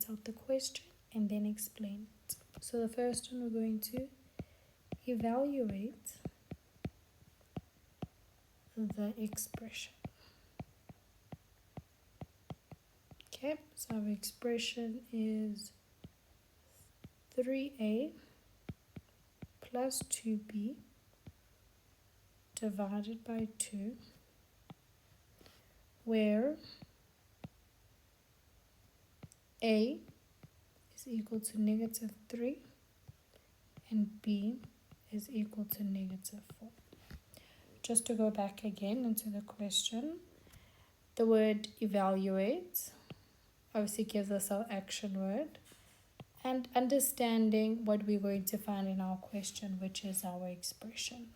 write out the question and then explain it. So the first one, we're going to evaluate the expression. Okay, so our expression is 3a plus 2b divided by 2, where a is equal to -3 and b is equal to -4. Just to go back again into the question, the word evaluate obviously gives us our action word, and understanding what we're going to find in our question, which is our expression.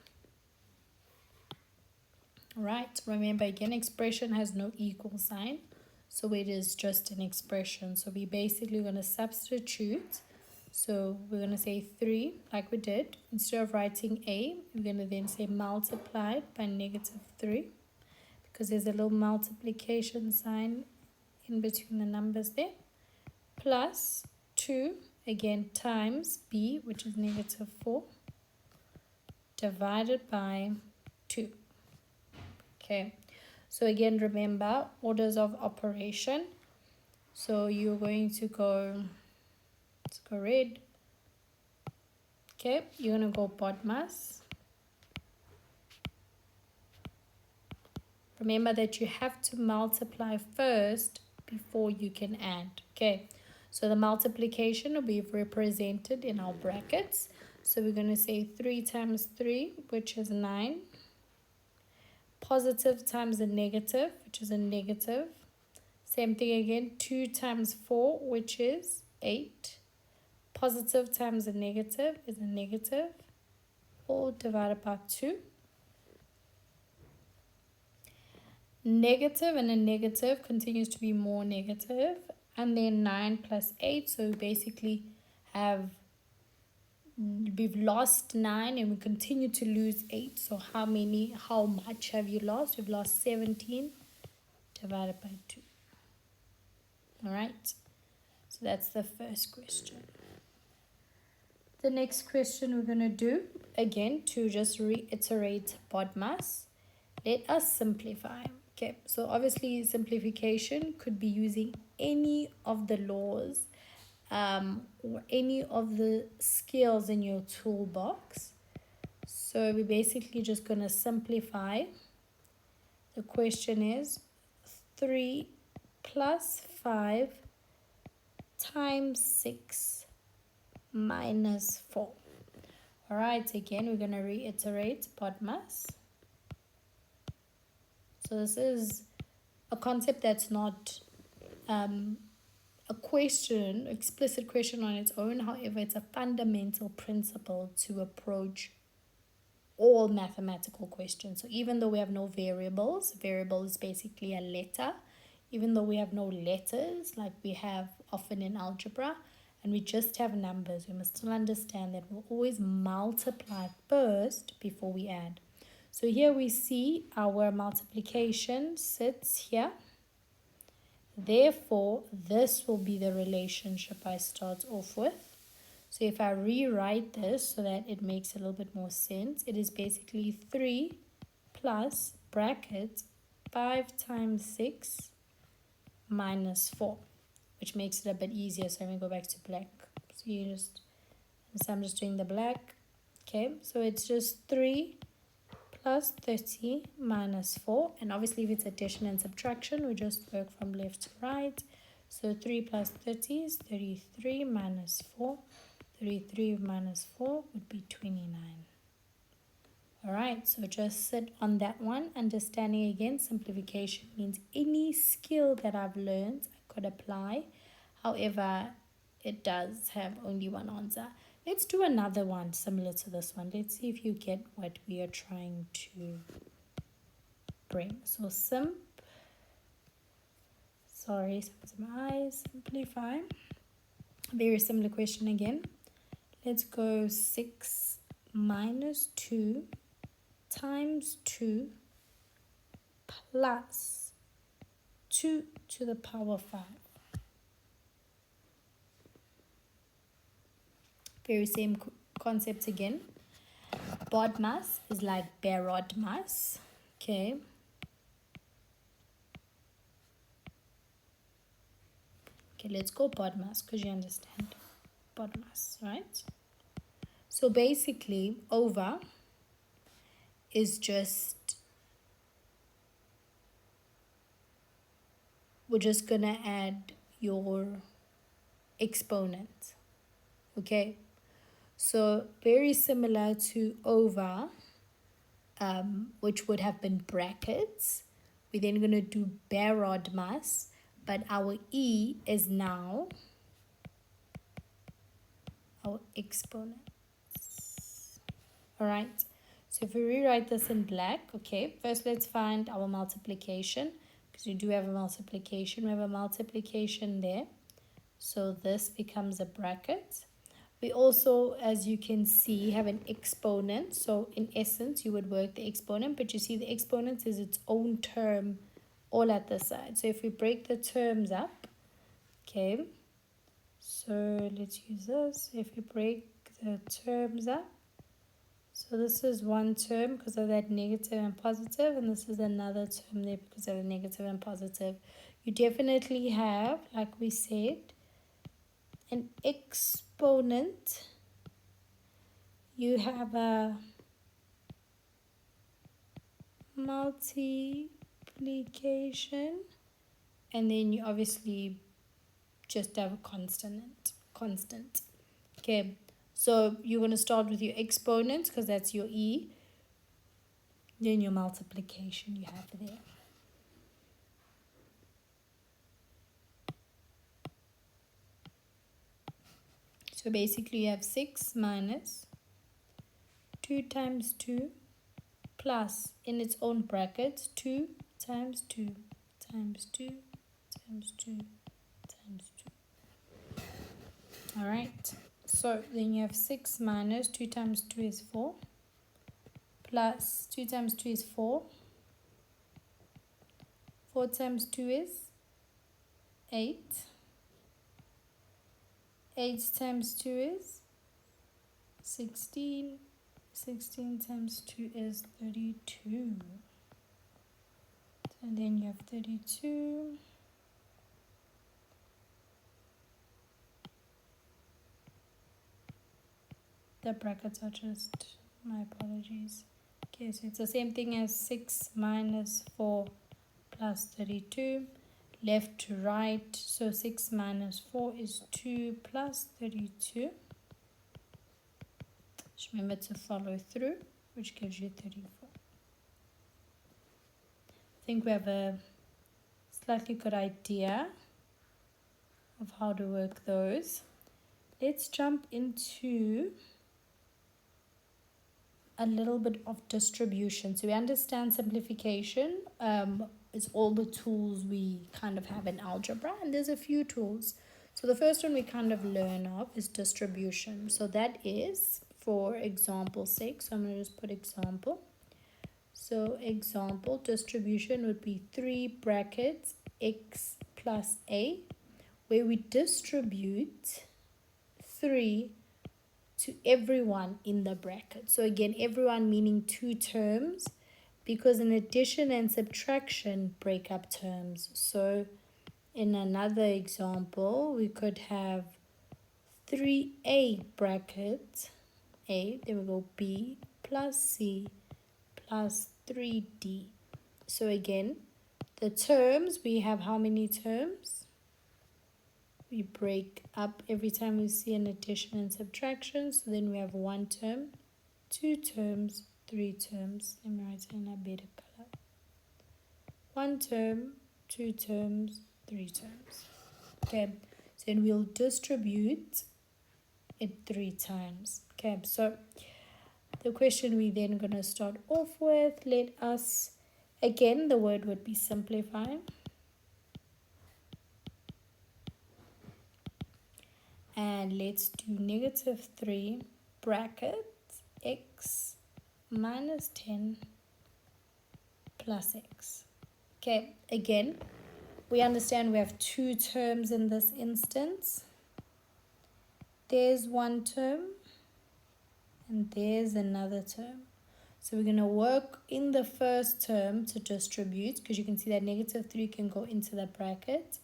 Right, remember again, expression has no equal sign, so it is just an expression. So we're basically going to substitute. So we're going to say 3, like we did. Instead of writing a, we're going to then say multiplied by -3, because there's a little multiplication sign in between the numbers there, plus 2, again, times b, which is -4, divided by 2. Okay, so again, remember orders of operation. So you're going to go, let's go red. Okay, you're going to go BODMAS. Remember that you have to multiply first before you can add. Okay, so the multiplication will be represented in our brackets. So we're going to say 3 times 3, which is 9. Positive times a negative, which is a negative. Same thing again, 2 times 4, which is 8. Positive times a negative is a negative, all divided by 2. Negative and a negative continues to be more negative. And then 9 plus 8, so we basically we've lost 9 and we continue to lose 8. So how much have you lost? You've lost 17 divided by 2. All right, so that's the first question. The next question we're going to do, again, to just reiterate BODMAS, let us simplify. Okay, so obviously simplification could be using any of the laws or any of the skills in your toolbox. So we're basically just going to simplify. The question is 3 plus 5 times 6 minus 4. All right, again, we're going to reiterate BODMAS. So this is a concept that's not a question, explicit question on its own. However, it's a fundamental principle to approach all mathematical questions. So even though we have no variables, variable is basically a letter. Even though we have no letters like we have often in algebra, and we just have numbers, we must still understand that we'll always multiply first before we add. So here we see our multiplication sits here. Therefore, this will be the relationship I start off with. So if I rewrite this so that it makes a little bit more sense, it is basically 3 plus bracket 5 times 6 minus 4, which makes it a bit easier. So let me go back to black. So I'm just doing the black. Okay, so it's just 3 plus 30 minus 4. And obviously if it's addition and subtraction, we just work from left to right. So 3 plus 30 is 33 minus 4. 33 minus 4 would be 29. Alright, so just sit on that one. Understanding again, simplification means any skill that I've learned I could apply. However, it does have only one answer. Let's do another one similar to this one. Let's see if you get what we are trying to bring. So simplify. Very similar question again. Let's go 6 minus 2 times 2 plus 2 to the power 5. Very same concept again. BODMAS is like BODMAS. Okay. Okay, let's go BODMAS because you understand BODMAS, right? So basically, over is just, we're just going to add your exponent. Okay. So very similar to over, which would have been brackets. We're then going to do BODMAS, but our E is now our exponent. All right. So if we rewrite this in black, okay, first let's find our multiplication, because we do have a multiplication. We have a multiplication there. So this becomes a bracket. We also, as you can see, have an exponent. So in essence, you would work the exponent, but you see the exponent is its own term all at the side. So if we break the terms up, okay, so let's use this. If we break the terms up, so this is one term because of that negative and positive, and this is another term there because of the negative and positive. You definitely have, like we said, an exponent. You have a multiplication, and then you obviously just have a constant. Okay, so you're going to start with your exponents because that's your E. Then your multiplication you have there. So basically you have 6 minus 2 times 2 plus, in its own brackets, 2 times 2 times 2 times 2 times 2. Alright, so then you have 6 minus 2 times 2 is 4, plus 2 times 2 is 4, 4 times 2 is 8, 8 times 2 is 16, 16 times 2 is 32. So then you have 32. The brackets are just, my apologies. Okay, so it's the same thing as 6 minus 4 plus 32. Left to right, so 6 minus 4 is 2 plus 32. Just remember to follow through, which gives you 34. I think we have a slightly good idea of how to work those. Let's jump into a little bit of distribution. So we understand simplification. It's all the tools we kind of have in algebra, and there's a few tools. So the first one we kind of learn of is distribution. So that is, for example sake, so I'm going to just put example. So example distribution would be 3 brackets x plus a, where we distribute 3 to everyone in the bracket. So again, everyone meaning 2 terms, because in addition and subtraction break up terms. So in another example, we could have 3a bracket a, then we go b plus c plus 3d. So again, the terms, we have how many terms? We break up every time we see an addition and subtraction. So then we have 1 term, 2 terms, 3 terms. Let me write it in a better color. 1 term, 2 terms, 3 terms. Okay, so then we'll distribute it 3 times. Okay, so the question we then going to start off with, let us, again, the word would be simplify. And let's do negative 3 bracket x minus 10 plus x. Okay, again, we understand we have 2 terms in this instance. There's 1 term, and there's another term. So we're going to work in the first term to distribute, because you can see that -3 can go into the bracket.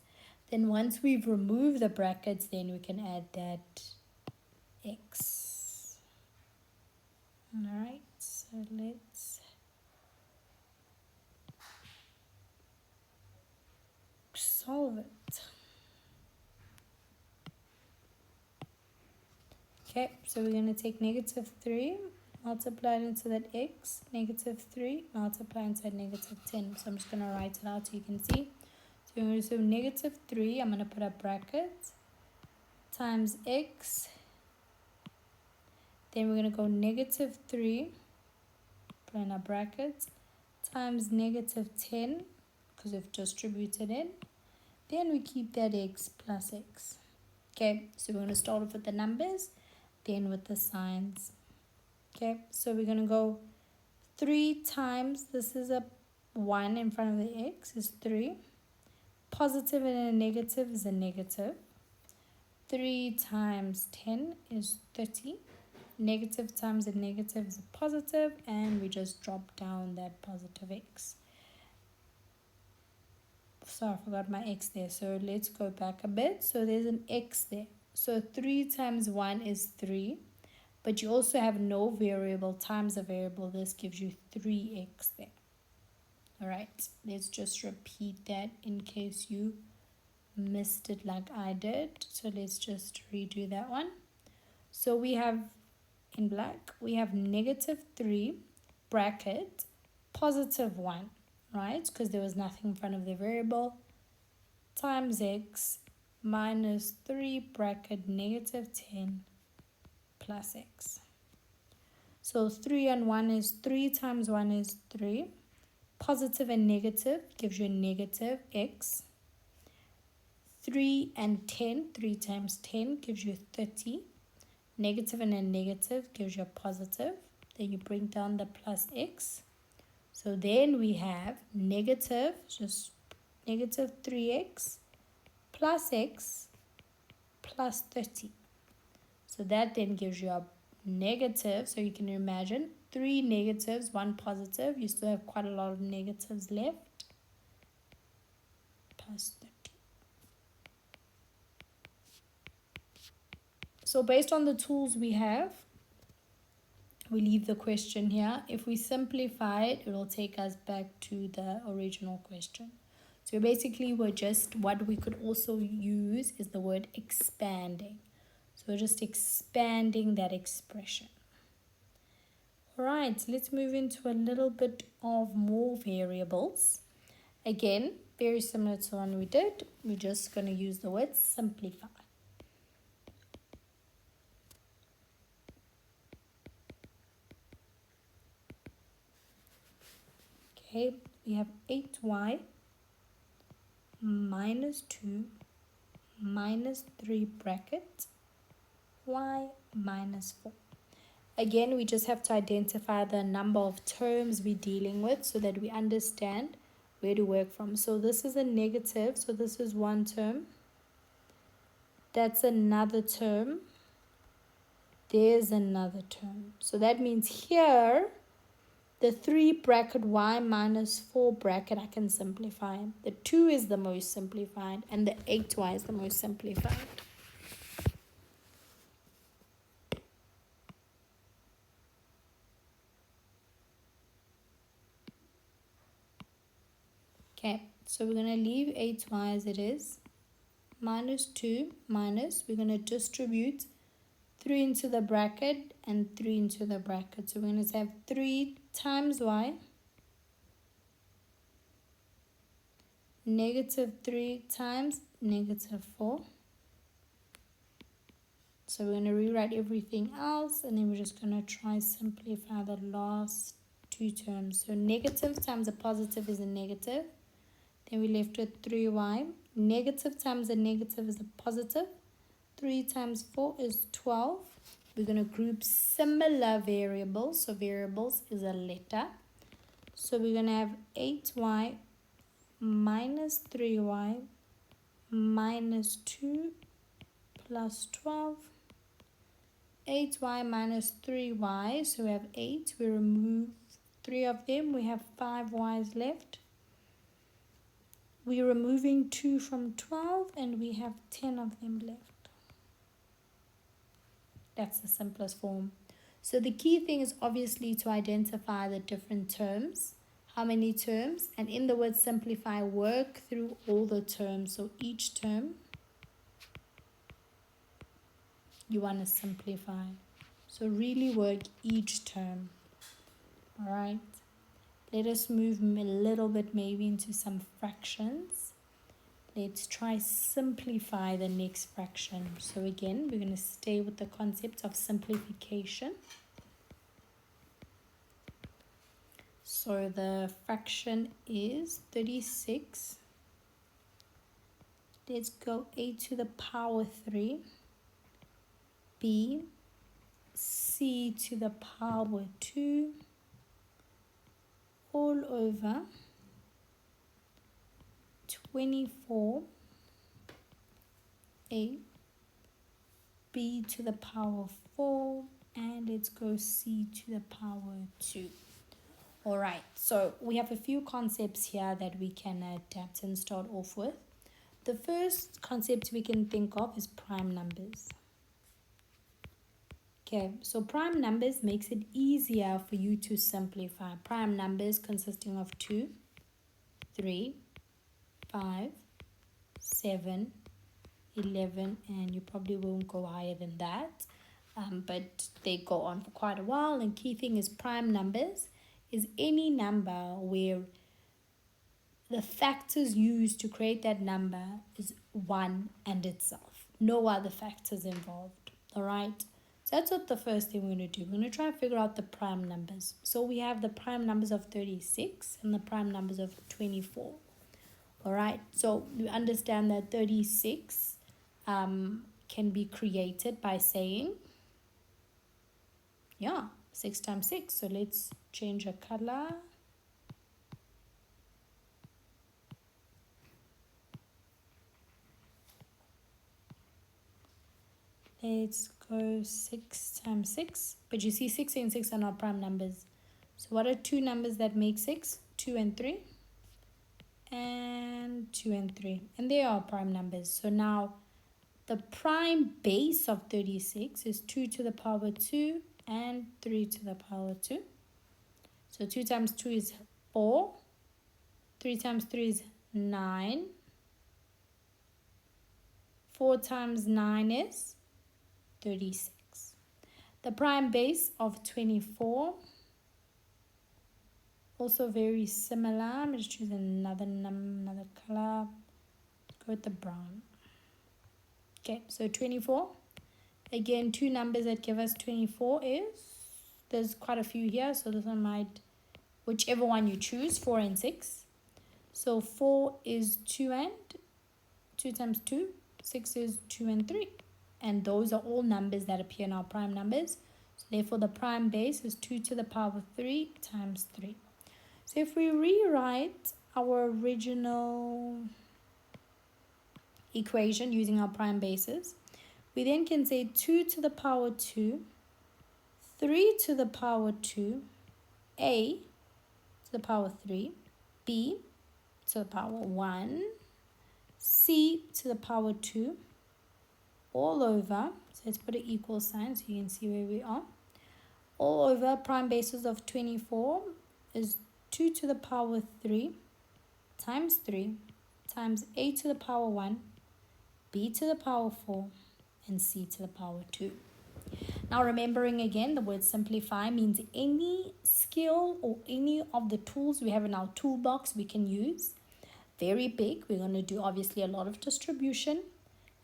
Then once we've removed the brackets, then we can add that x. Alright, so let's solve it. Okay, so we're going to take -3, multiply it into that x, -3, multiply into that -10. So I'm just going to write it out so you can see. So we're going to do -3, I'm going to put a bracket, times x. Then we're going to go -3, put in a bracket, times -10, because we've distributed it. Then we keep that x plus x. Okay, so we're going to start off with the numbers, then with the signs. Okay, so we're going to go 3 times, this is a 1 in front of the x, is 3. Positive and a negative is a negative. 3 times 10 is 30. Negative times a negative is a positive, and we just drop down that positive x. So I forgot my x there, so let's go back a bit. So there's an x there. So 3 times 1 is 3, but you also have no variable times a variable. This gives you 3x there. Alright, let's just repeat that in case you missed it like I did. So let's just redo that one. So we have, in black, we have -3 bracket +1, right? Because there was nothing in front of the variable, times x minus 3 bracket -10 plus x. So 3 and 1 is 3 times 1 is 3. Positive and negative gives you a negative x. 3 and 10, 3 times 10 gives you 30. Negative and a negative gives you a positive. Then you bring down the plus x. So then we have negative, just negative 3x plus x plus 30. So that then gives you a negative. So you can imagine 3 negatives, 1 positive. You still have quite a lot of negatives left. Plus 30. So based on the tools we have, we leave the question here. If we simplify it, it will take us back to the original question. So basically, what we could also use is the word expanding. So we're just expanding that expression. Alright, let's move into a little bit of more variables. Again, very similar to the one we did. We're just going to use the word simplify. Okay, we have 8y minus 2 minus 3 bracket y minus 4. Again, we just have to identify the number of terms we're dealing with so that we understand where to work from. So this is a negative, so this is one term. That's another term. There's another term. So that means here, the 3 bracket y minus 4 bracket, I can simplify. The 2 is the most simplified, and the 8y is the most simplified. Okay, so we're going to leave 8y as it is. Minus 2 minus, we're going to distribute 3 into the bracket and 3 into the bracket. So we're going to have 3 times y, negative 3 times negative 4. So we're going to rewrite everything else, and then we're just going to try simplify the last 2 terms. So negative times a positive is a negative. Then we left with 3y. Negative times a negative is a positive. 3 times 4 is 12. We're going to group similar variables. So variables is a letter. So we're going to have 8y minus 3y minus 2 plus 12 8y minus 3y. So we have 8. We remove 3 of them. We have 5 y's left. We're removing 2 from 12 and we have 10 of them left. That's the simplest form. So the key thing is obviously to identify the different terms. How many terms? And in the word simplify, work through all the terms. So each term you want to simplify. So really work each term. Alright. Let us move a little bit maybe into some fractions. Let's try simplify the next fraction. So again, we're going to stay with the concept of simplification. So the fraction is 36. Let's go a to the power 3. B, c to the power 2. All over 24 a, b to the power 4, and let's go c to the power 2. All right, so we have a few concepts here that we can adapt and start off with. The first concept we can think of is prime numbers. Okay, so prime numbers makes it easier for you to simplify. Prime numbers consisting of 2, 3, 5, 7, 11, and you probably won't go higher than that. But they go on for quite a while. And key thing is prime numbers is any number where the factors used to create that number is 1 and itself. No other factors involved. All right. So that's what the first thing we're going to do. We're going to try and figure out the prime numbers. So we have the prime numbers of 36 and the prime numbers of 24. All right. So you understand that 36 can be created by saying, 6 times 6. So let's change a color. Let's go 6 times 6. But you see 6 and 6 are not prime numbers. So what are two numbers that make 6? 2 and 3. And 2 and 3. And they are prime numbers. So now the prime base of 36 is 2 to the power 2 and 3 to the power 2. So 2 times 2 is 4. 3 times 3 is 9. 4 times 9 is 36. The prime base of 24, also very similar. I'm just choose another color. Go with the brown. Okay, so 24. Again, two numbers that give us 24 is, there's quite a few here, so this one might, whichever one you choose, 4 and 6. So 4 is 2 and 2 times 2. 6 is 2 and 3. And those are all numbers that appear in our prime numbers. So therefore, the prime base is 2 to the power 3 times 3. So if we rewrite our original equation using our prime bases, we then can say 2 to the power 2, 3 to the power 2, a to the power 3, b to the power 1, c to the power 2, all over, so let's put an equal sign so you can see where we are. All over prime bases of 24 is 2 to the power 3 times 3 times a to the power 1, b to the power 4, and c to the power 2. Now remembering again, the word simplify means any skill or any of the tools we have in our toolbox we can use. Very big. We're going to do obviously a lot of distribution.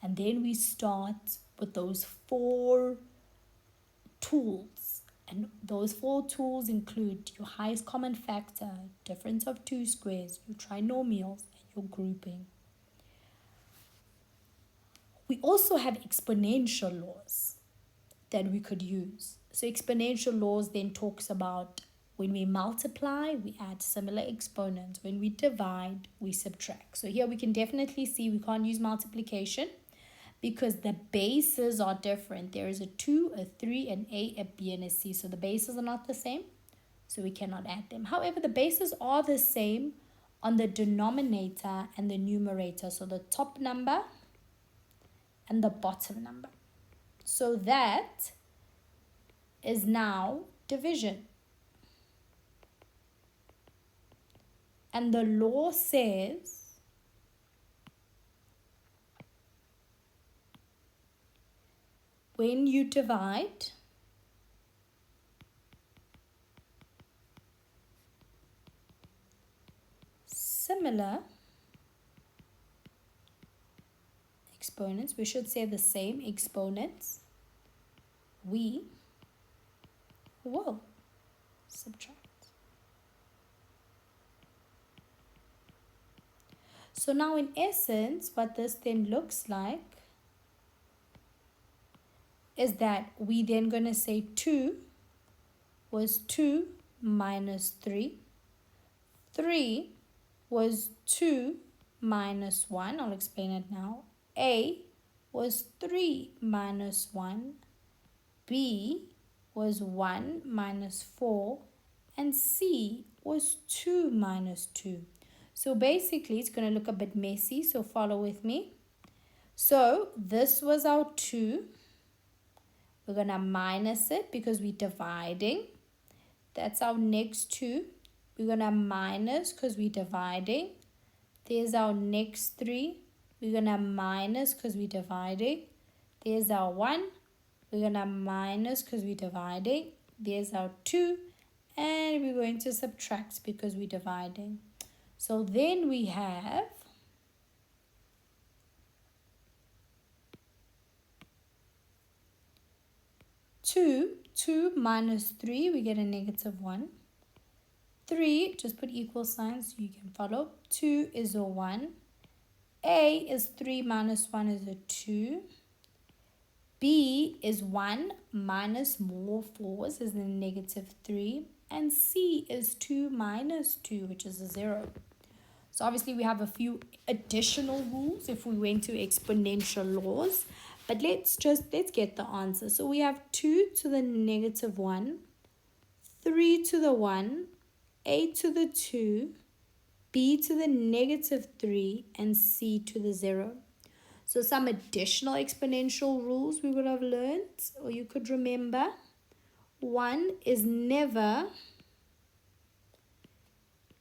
And then we start with those 4 tools. And those 4 tools include your highest common factor, difference of 2 squares, your trinomials, and your grouping. We also have exponential laws that we could use. So exponential laws then talks about when we multiply, we add similar exponents. When we divide, we subtract. So here we can definitely see we can't use multiplication, because the bases are different. There is a 2, a 3, an A, B, and a C. So the bases are not the same, so we cannot add them. However, the bases are the same on the denominator and the numerator. So the top number and the bottom number. So that is now division. And the law says when you divide, similar exponents, we should say the same exponents, we will subtract. So now in essence, what this then looks like is that we then going to say 2 was 2 minus 3. 3 was 2 minus 1. I'll explain it now. A was 3 minus 1. B was 1 minus 4. And C was 2 minus 2. So basically, it's going to look a bit messy, so follow with me. So this was our 2. We're going to minus it because we're dividing. That's our next 2. We're going to minus because we're dividing. There's our next 3. We're going to minus because we're dividing. There's our 1. We're going to minus because we're dividing. There's our 2. And we're going to subtract because we're dividing. So then we have 2 minus 3, we get a negative 1. 3, just put equal signs so you can follow. 2 is a 1. A is 3 minus 1 is a 2. B is 1 minus more 4s is a negative 3. And C is 2 minus 2, which is a 0. So obviously we have a few additional rules if we went to exponential laws. But let's get the answer. So we have 2 to the negative 1, 3 to the 1, A to the 2, B to the negative 3, and C to the 0. So some additional exponential rules we would have learned, or you could remember. 1 is never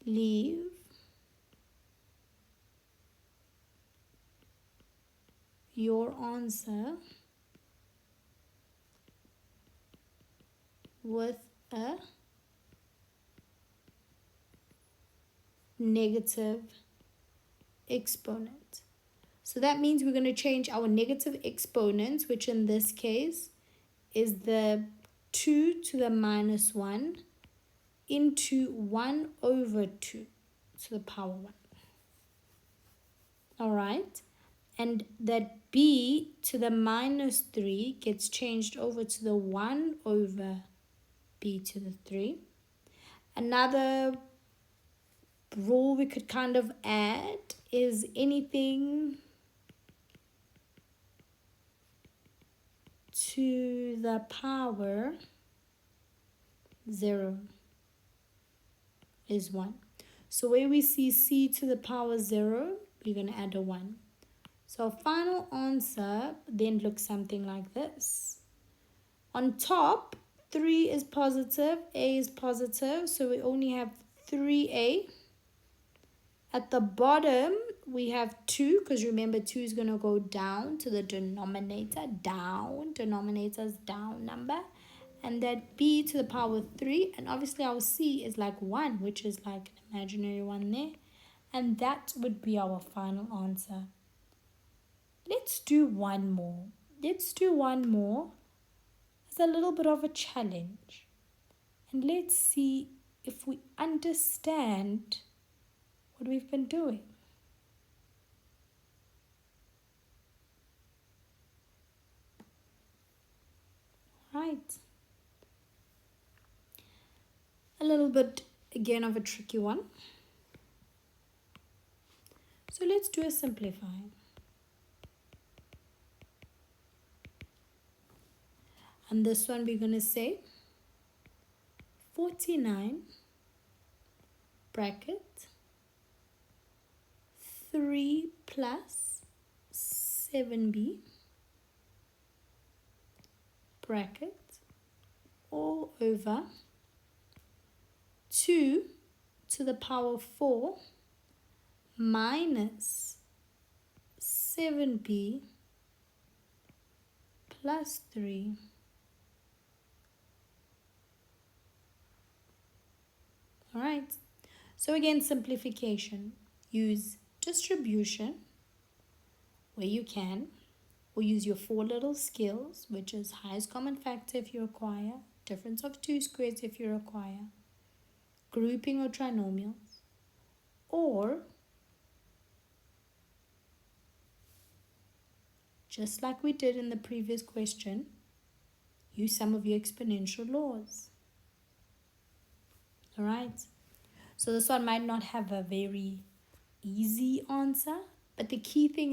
leave your answer with a negative exponent. So that means we're going to change our negative exponents, which in this case is the 2 to the minus 1, into 1 over 2 to the power 1. All right. And that B to the minus 3 gets changed over to the 1 over B to the 3. Another rule we could kind of add is anything to the power 0 is 1. So where we see C to the power 0, we're going to add a 1. So our final answer then looks something like this. On top, 3 is positive, A is positive, so we only have 3A. At the bottom, we have 2, because remember 2 is going to go down to the denominator, down, denominator's down number. And that B to the power 3, and obviously our C is like 1, which is like an imaginary 1 there. And that would be our final answer. Let's do one more. Let's do one more as a little bit of a challenge. And let's see if we understand what we've been doing. Right. A little bit, again, of a tricky one. So let's do a simplify. And this one we're going to say 49 bracket 3 plus 7b bracket all over 2 to the power 4 minus 7b plus 3. All right. So again, simplification. Use distribution where you can, or use your 4 little skills, which is highest common factor if you require, difference of 2 squares if you require, grouping or trinomials, or just like we did in the previous question, use some of your exponential laws. All right. So this one might not have a very easy answer, but the key thing